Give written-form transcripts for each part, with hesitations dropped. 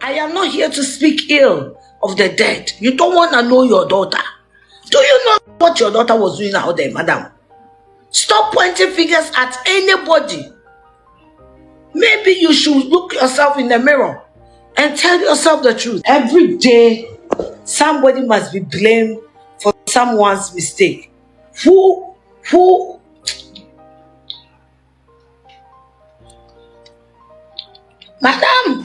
I am not here to speak ill of the dead. You don't want to know your daughter. Do you know what your daughter was doing out there, madam? Stop pointing fingers at anybody. Maybe you should look yourself in the mirror and tell yourself the truth. Every day, somebody must be blamed for someone's mistake. Who? Madam,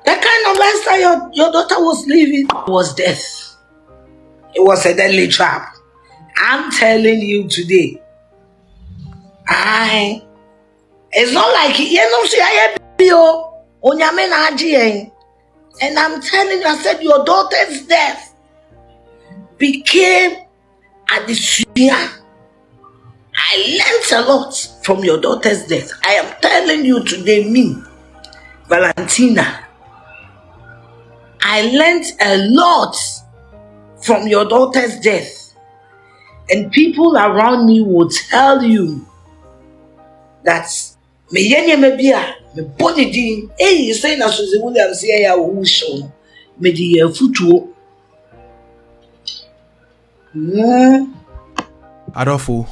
the kind of lifestyle your daughter was living was death. It was a deadly trap. I'm telling you today. It's not like and I'm telling you, I said your daughter's death became a decision. I learned a lot from your daughter's death. I am telling you today, me, Valentina, I learned a lot from your daughter's death. And people around me will tell you that me body din you saying that Suzzy Williams here who show me the futu. Adolfo,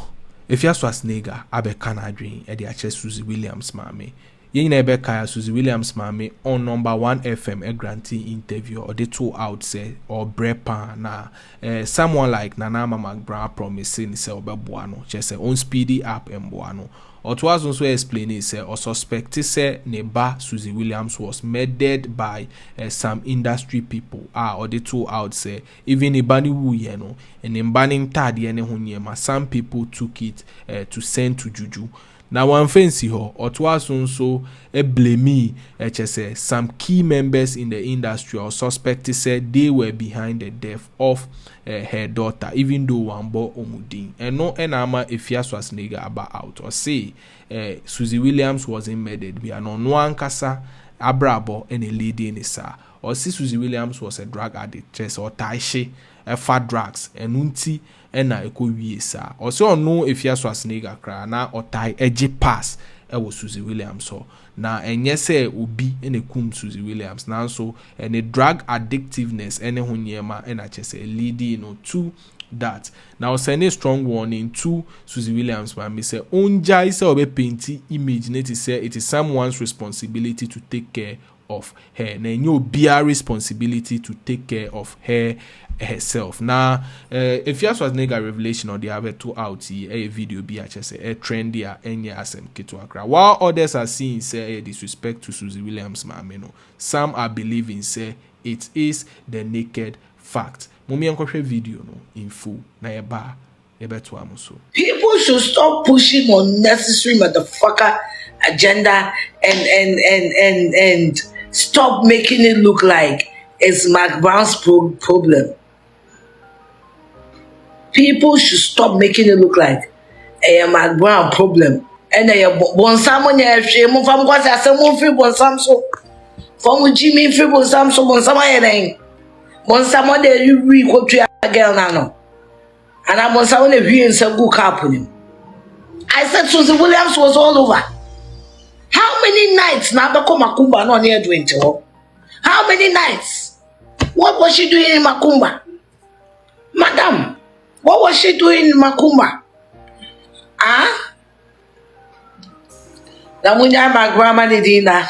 if you are Swasnega, Abe Canadri, Eddie Suzzy Williams, mammy. You never kaya Suzzy Williams, mammy, on number 1 FM, a grantee interview, or the 2 out say, or brepa na someone like Nanama McBra promising say Obebuano, just say on speedy up and buano. Or to us also explaining say or suspect say neba Suzzy Williams was murdered by some industry people. Or the 2 out say even ibani wu yeno and in banning tadi hunyema. Some people took it to send to Juju. Now one fancy ho or to us also a blame say some key members in the industry or suspected said they were behind the death of her daughter, even though one bo omudin and no enama if Afia Schwar about out or say Suzzy Williams wasn't murdered. We are no one kasa abrabo and a lady in isa or see Suzzy Williams was a drug addict just or taishe fat drugs and unti and na eko wie sa or so no if Afia Schwar kra na or tie edge pass was Suzzy Williams so na enye say obi ene kum Suzzy Williams now so and a drug addictiveness ene hunyema and I just say leading to that. Now send a strong warning to Suzzy Williams when me say onja is obe painty image net say it is someone's responsibility to take care of her. Na your be responsibility to take care of her herself. Now if you was nega revelation or the other 2 out here a video be just a trendy any asem keto akra. While others are seeing say disrespect to Suzzy Williams mameno. Some are believing say it is the naked fact. Mumi ankoshe video no in full na eba to amuso. People should stop pushing unnecessary motherfucker agenda and stop making it look like it's Mark Brown's problem. People should stop making it look like a Mark Brown problem. And a bonsam shame from what I said, one free bonsam so from Jimmy free bonsam so bonsam. Bonsam de you read what you girl now. And I'm on someone a some good company. I said Suzzy Williams was all over. How many nights now become Makumba not near doing to? How many nights? What was she doing in Makumba? Madam, what was she doing in Makumba? Ah? Na munya background dina.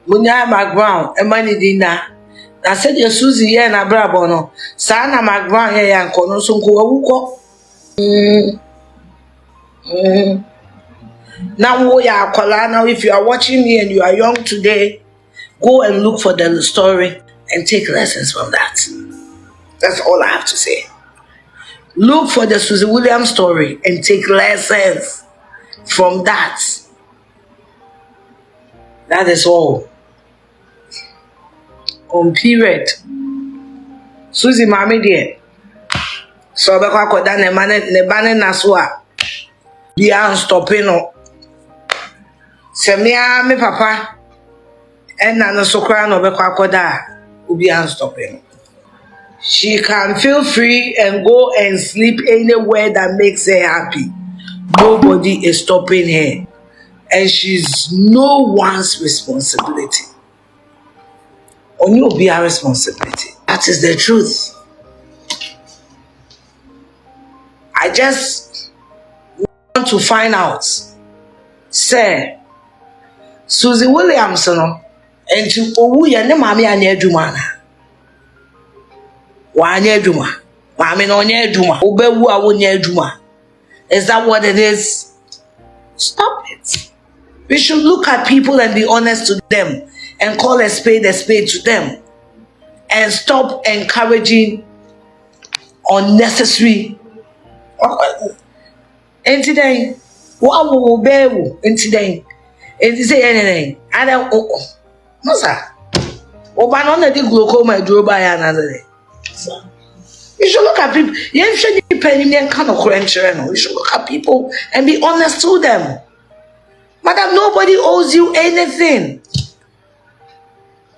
Munya background e mani dina. I said your Suzzy here na brabo no. Sana background here yanko no so nko awuko. Now if you are watching me and you are young today, go and look for the story and take lessons from that. That's all I have to say. Look for the Suzzy Williams story and take lessons from that. That is all. On period. Suzzy mami dear. So be kwa koda ne bane naswa. Be unstopping no. Se me papa and na so kra no be kwa koda be unstopping. She can feel free and go and sleep anywhere that makes her happy. Nobody is stopping her. and she's no one's responsibility. Only will be our responsibility. That is the truth. I just want to find out, say, Suzzy Williamson, and to owu ya ne mami anya adwuma na. Wa anya adwuma. Mami no anya adwuma. Obewu a wonya adwuma. Is that what it is? Stop it. We should look at people and be honest to them and call a spade to them and stop encouraging unnecessary incident. What will be incident? And you say anything. I don't no sir. Oba no the glaucoma drove by another day. You should look at people. You should you should look at people and be honest to them. Madam, nobody owes you anything.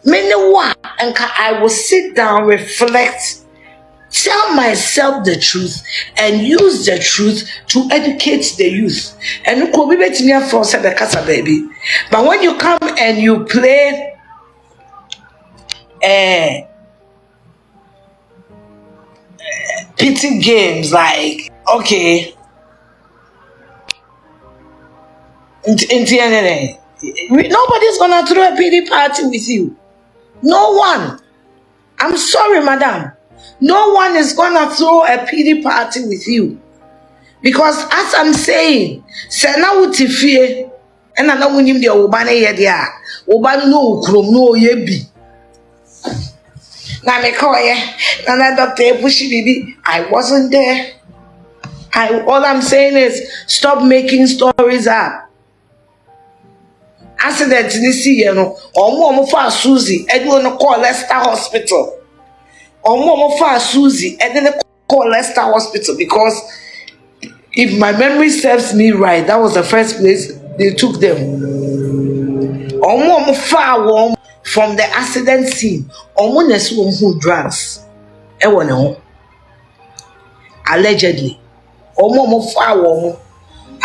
And I will sit down, reflect, tell myself the truth, and use the truth to educate the youth. And you could be me for baby. But when you come and you play pity games like, okay, nobody's gonna throw a pity party with you. No one. I'm sorry, madam. No one is gonna throw a pity party with you. Because as I'm saying, Sena wuti fie, and I know when you the Obane yedia, Obane no krom no yebi. Na me koye, na Dr. Ebushi bibi, I wasn't there. All I'm saying is stop making stories up. Accident in this year, no, or for Suzzy, and you want to call Leicester Hospital. Or more for Suzzy, and then call Leicester Hospital because if my memory serves me right, that was the first place they took them. Or more far warm from the accident scene, or more who drugs. Allegedly. Or more far warm.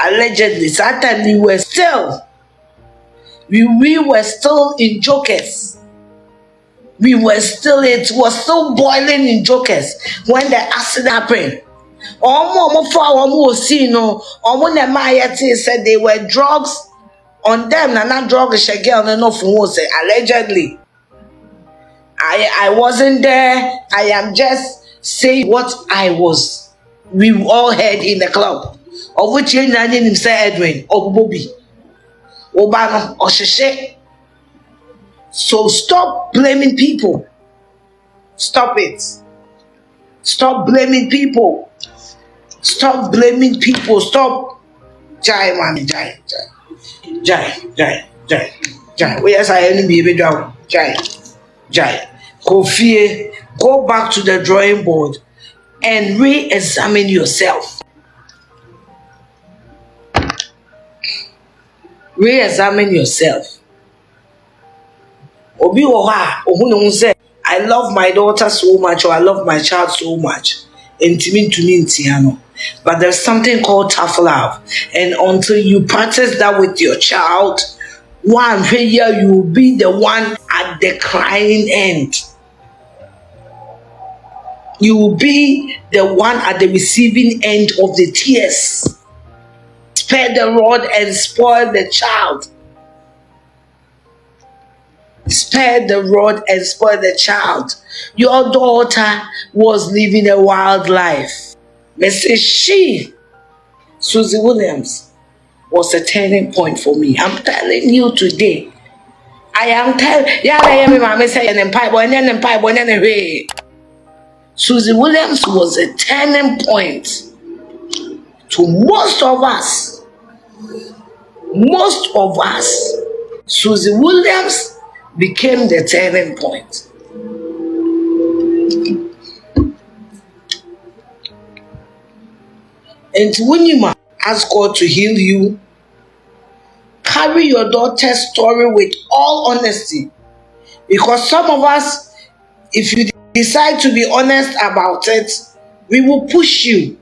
Allegedly. So that time we were still in jokers. It was still boiling in jokers when the accident happened. Said they were drugs on them, and not drugs allegedly. I wasn't there. I am just saying what I was. We all heard in the club. Of which you name say Edwin or Bobby. Obama or Sheshe. So stop blaming people. Stop it. Stop blaming people. Stop blaming people. Stop. Jai, mommy, Jai. Where's I only be down? Jai. Kofi, go back to the drawing board and re-examine yourself. Re-examine yourself. Obi oha, ohunu say, I love my daughter so much, or I love my child so much. But there's something called tough love. And until you practice that with your child, one year you will be the one at the crying end. You will be the one at the receiving end of the tears. Spare the rod and spoil the child. Spare the rod and spoil the child. Your daughter was living a wild life. She, Suzzy Williams, was a turning point for me. I'm telling you today. I am telling Suzzy Williams was a turning point to most of us. Most of us. Suzzy Williams became the turning point. And when you ask God to heal you, carry your daughter's story with all honesty. Because some of us, if you decide to be honest about it, we will push you.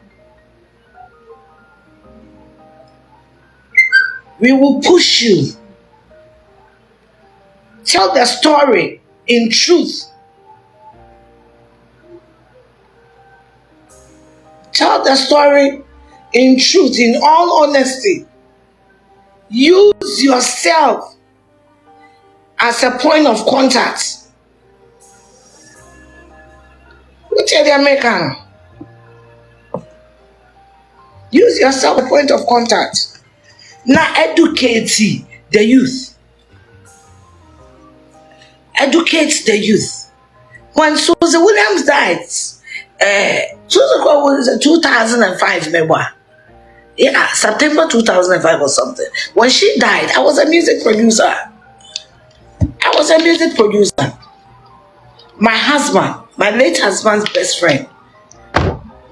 We will push you. Tell the story in truth. Tell the story in truth, in all honesty. Use yourself as a point of contact. What tell the American? Use yourself as a point of contact. Now educate the youth. Educate the youth. When Suzzy Williams died, Suzzy was 2005, remember? Yeah, September 2005 or something. When she died, I was a music producer. My husband, my late husband's best friend,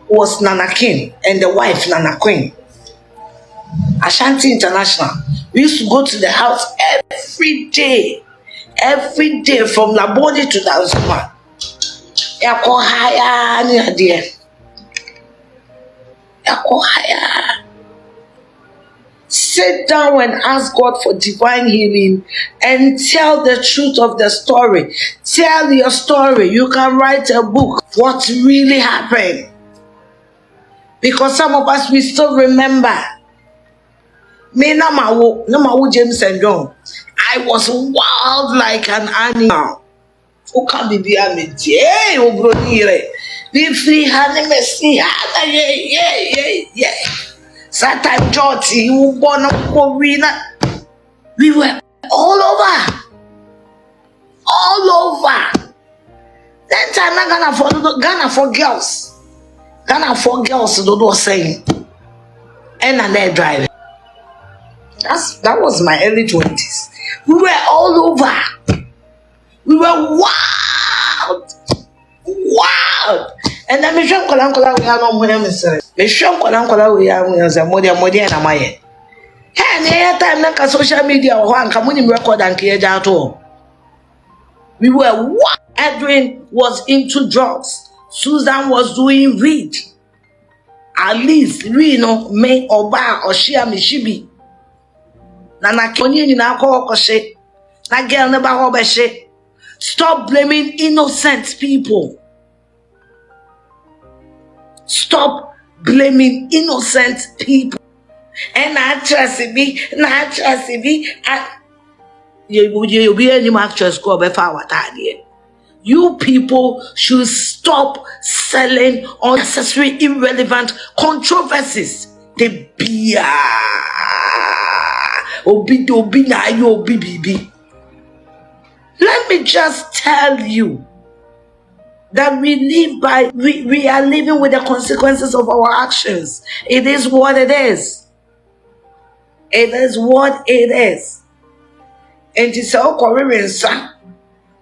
was Nana King and the wife Nana Queen. Ashanti International. We used to go to the house every day from Labodi to Danzuma. Yako haya ni adie. Yako haya. Sit down and ask God for divine healing and tell the truth of the story. Tell your story. You can write a book. What really happened? Because some of us, we still remember. Me Namawu James and John. I was wild like an animal. Who can be behind me? Yeah, Obroniere. Be free, honey, Messi. Yeah. Satan Joti, you born up Corina. We were all over. Then time Ghana for girls. Ghana for girls to do saying. And an air driving. That was my early 20s. We were all over. We were wild. And then Mission Kolankola, we have no more mystery. Mission Kolankola, we have Modi and Amaye. And any time like social media or one community record and Kiajato. We were wild. Edwin was into drugs. Susan was doing weed. At least, we know, me or bar or share me shibi. Nana Kony ni na ko koshe. Na girl never obeshe. Stop blaming innocent people. Stop blaming innocent people. And not trust me. You be any actress go be far You people should stop selling unnecessary, irrelevant controversies. The beer. Obi na you obi bibi. Let me just tell you that we are living with the consequences of our actions. It is what it is. It is what it is. And it's all Korean son.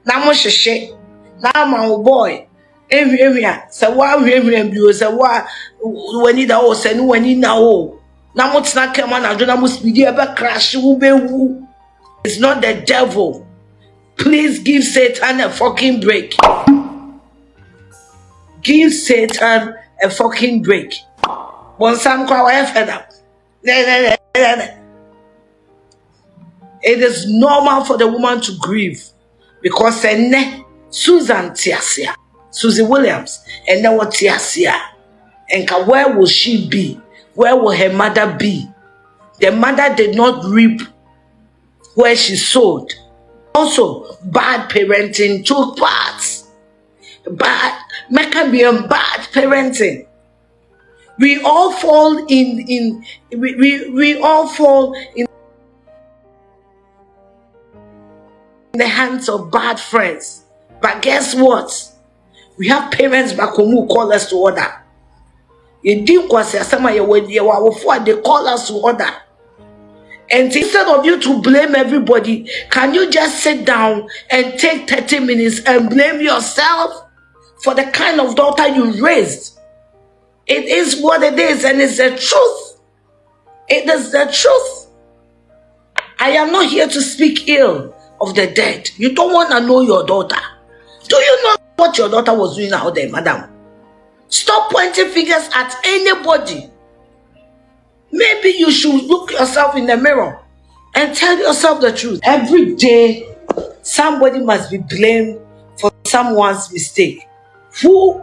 Namo sheshe. Nama boy. Everywhere. So why we so why when it all send when it now. Namo tsna kema na do namo speed ever crash wu. It's not the devil. Please give Satan a fucking break. Give Satan a fucking break. One sam kwa fed up. It is normal for the woman to grieve because Susan Tiasia, Suzzy Williams, and then what Tiasia, and where will she be? Where will her mother be? The mother did not reap where she sowed. Also, bad parenting took part. Bad parenting. We all fall in the hands of bad friends. But guess what? We have parents back home who call us to order. They call us to order. And instead of you to blame everybody, can you just sit down and take 30 minutes and blame yourself for the kind of daughter you raised? It is what it is, and it's the truth. It is the truth. I am not here to speak ill of the dead. You don't want to know your daughter. Do you know what your daughter was doing out there, madam? Stop pointing fingers at anybody. Maybe you should look yourself in the mirror and tell yourself the truth. Every day, somebody must be blamed for someone's mistake. Who,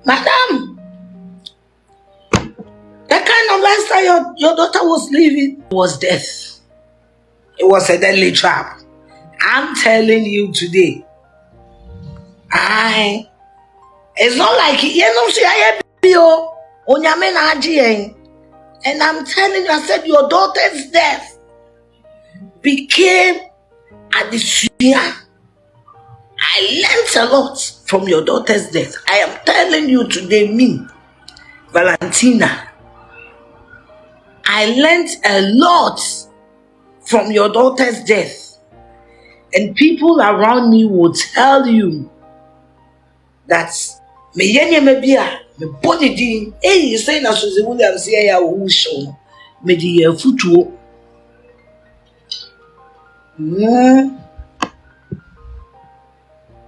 madam, the kind of lifestyle your daughter was living was death. It was a deadly trap. I'm telling you today. It's not like and I'm telling you, I said your daughter's death became a decision. I learned a lot from your daughter's death. I am telling you today, me, Valentina, I learned a lot from your daughter's death. And people around me will tell you that me yenye me bia me body di you say na Suzzy Williams here ya wo show me di futuo.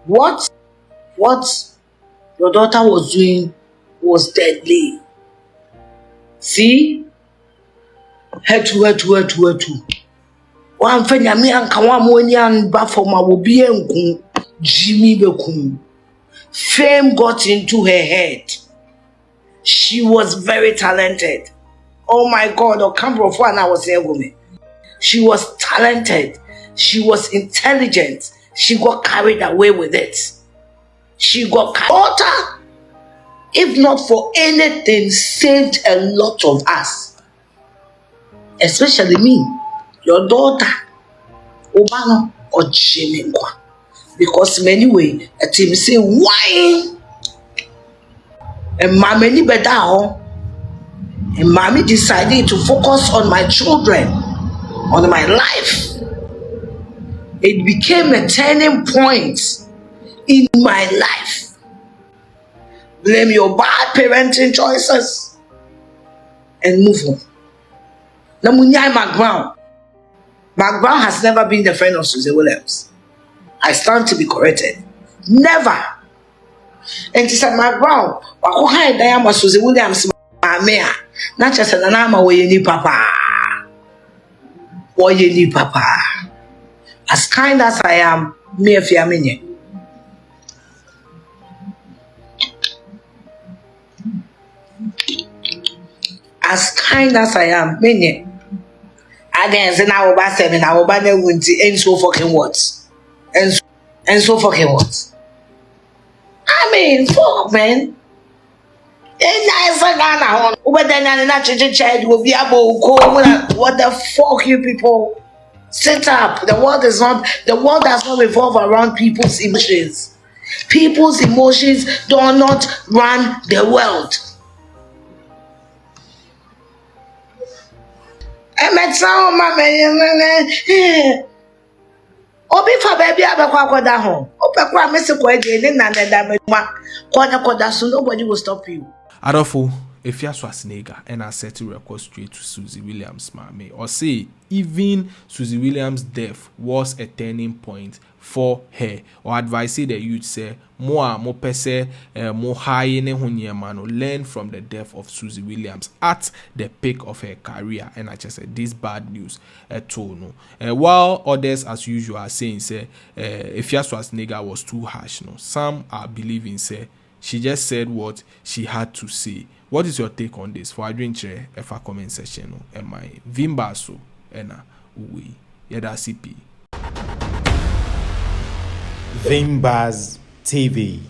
What your daughter was doing was deadly. See? Head to. One fenya me anka wa mo ni an ba for ma wo bi enku Jimmy bekum. Fame got into her head. She was very talented. Oh my God, or camera for I was here woman. She was talented. She was intelligent. She got carried away with it. She got daughter, if not for anything, saved a lot of us. Especially me, your daughter, Obano or Jimmy. Because many way a team say why and mommy ni better and mommy decided to focus on my children, on my life. It became a turning point in my life. Blame your bad parenting choices and move on. Now McGround has never been the friend of Suzzy Williams. I stand to be corrected. Never. And she said, McGround, wako hai dayama Suzzy Williams mamea. Na chase na nama woye ni papa. Woye ni papa. As kind as I am, me Afia menye. As kind as I am, menye. I dance and I will buy 7, I will buy no winty, and so fucking what? And so fucking what? I mean, fuck, man. What the fuck, you people? Sit up. The world does not revolve around people's emotions. People's emotions do not run the world. Obi fa baby abekwa akoda ho. Opekwa mesikwa ege ni na neda meduma. Kwanya koda so nobody will stop you. Adolfo, Afia Schwar and I set to record straight to Suzzy Williams mame. Or say even Suzzy Williams' death was a turning point for her. Or advise the youth say more pese more high ne hunyemano learn from the death of Suzzy Williams at the peak of her career. And I just said this bad news no. While others as usual are saying say Afia Schwar was too harsh. No, some are believing say she just said what she had to say. What is your take on this? For Adrian Chere, a comment section, no, and my Vimbaso, ena uwe, yada CP. Vimbaz TV.